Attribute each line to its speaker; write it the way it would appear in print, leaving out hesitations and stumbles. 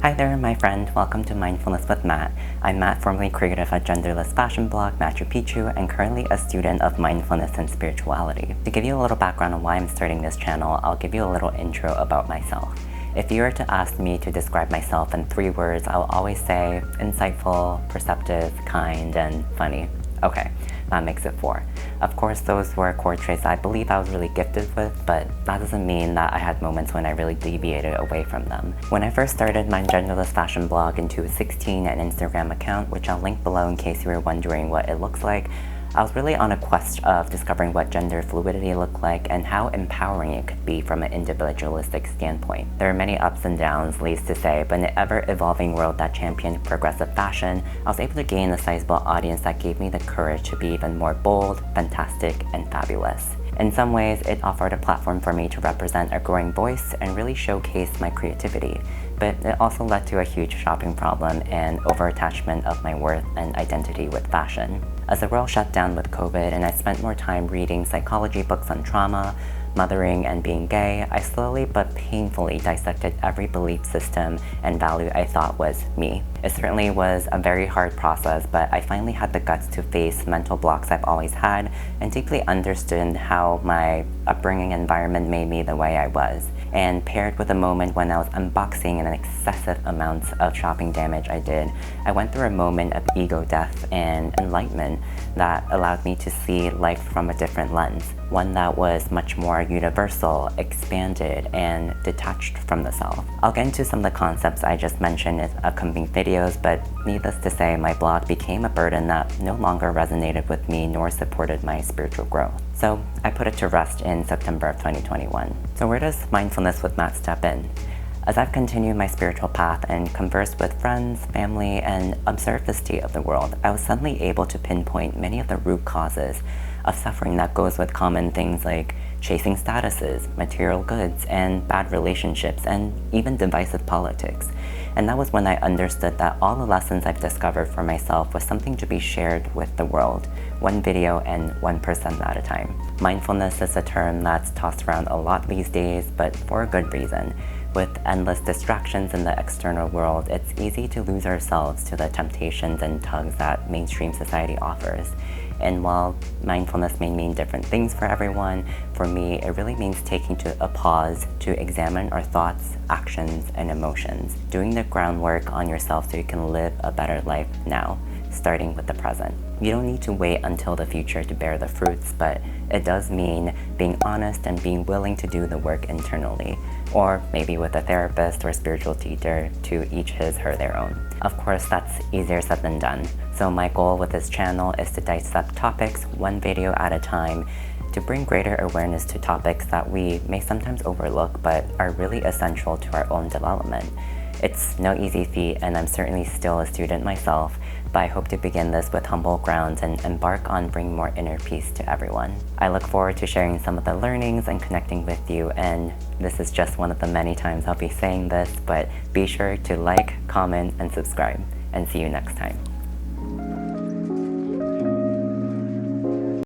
Speaker 1: Hi there, my friend. Welcome to Mindfulness with Matt. I'm Matt, formerly creative at genderless fashion blog Machu Picchu, and currently a student of mindfulness and spirituality. To give you a little background on why I'm starting this channel, I'll give you a little intro about myself. If you were to ask me to describe myself in 3 words, I'll always say insightful, perceptive, kind, and funny. Okay, that makes it 4. Of course, those were core traits I believe I was really gifted with, but that doesn't mean that I had moments when I really deviated away from them. When I first started my genderless fashion blog in 2016 and Instagram account, which I'll link below in case you were wondering what it looks like, I was really on a quest of discovering what gender fluidity looked like and how empowering it could be from an individualistic standpoint. There are many ups and downs, needless to say, but in an ever-evolving world that championed progressive fashion, I was able to gain a sizable audience that gave me the courage to be even more bold, fantastic, and fabulous. In some ways, it offered a platform for me to represent a growing voice and really showcase my creativity, but it also led to a huge shopping problem and over-attachment of my worth and identity with fashion. As the world shut down with COVID and I spent more time reading psychology books on trauma, mothering, and being gay, I slowly but painfully dissected every belief system and value I thought was me. It certainly was a very hard process, but I finally had the guts to face mental blocks I've always had and deeply understood how my upbringing environment made me the way I was. And paired with a moment when I was unboxing an excessive amounts of shopping damage I did, I went through a moment of ego death and enlightenment that allowed me to see life from a different lens, one that was much more universal, expanded, and detached from the self. I'll get into some of the concepts I just mentioned in upcoming videos, but needless to say, my blog became a burden that no longer resonated with me nor supported my spiritual growth. So I put it to rest in September of 2021. So where does Mindfulness with Matt step in? As I've continued my spiritual path and conversed with friends, family, and observed the state of the world, I was suddenly able to pinpoint many of the root causes of suffering that goes with common things like chasing statuses, material goods, and bad relationships, and even divisive politics. And that was when I understood that all the lessons I've discovered for myself was something to be shared with the world, one video and one person at a time. Mindfulness is a term that's tossed around a lot these days, but for a good reason. With endless distractions in the external world, it's easy to lose ourselves to the temptations and tugs that mainstream society offers. And while mindfulness may mean different things for everyone, for me, it really means taking a pause to examine our thoughts, actions, and emotions, doing the groundwork on yourself so you can live a better life now, starting with the present. You don't need to wait until the future to bear the fruits, but it does mean being honest and being willing to do the work internally, or maybe with a therapist or spiritual teacher, to each his, her, their own. Of course, that's easier said than done. So my goal with this channel is to dissect topics one video at a time to bring greater awareness to topics that we may sometimes overlook but are really essential to our own development. It's no easy feat, and I'm certainly still a student myself, but I hope to begin this with humble grounds and embark on bringing more inner peace to everyone. I look forward to sharing some of the learnings and connecting with you, and this is just one of the many times I'll be saying this, but be sure to like, comment, and subscribe, and see you next time.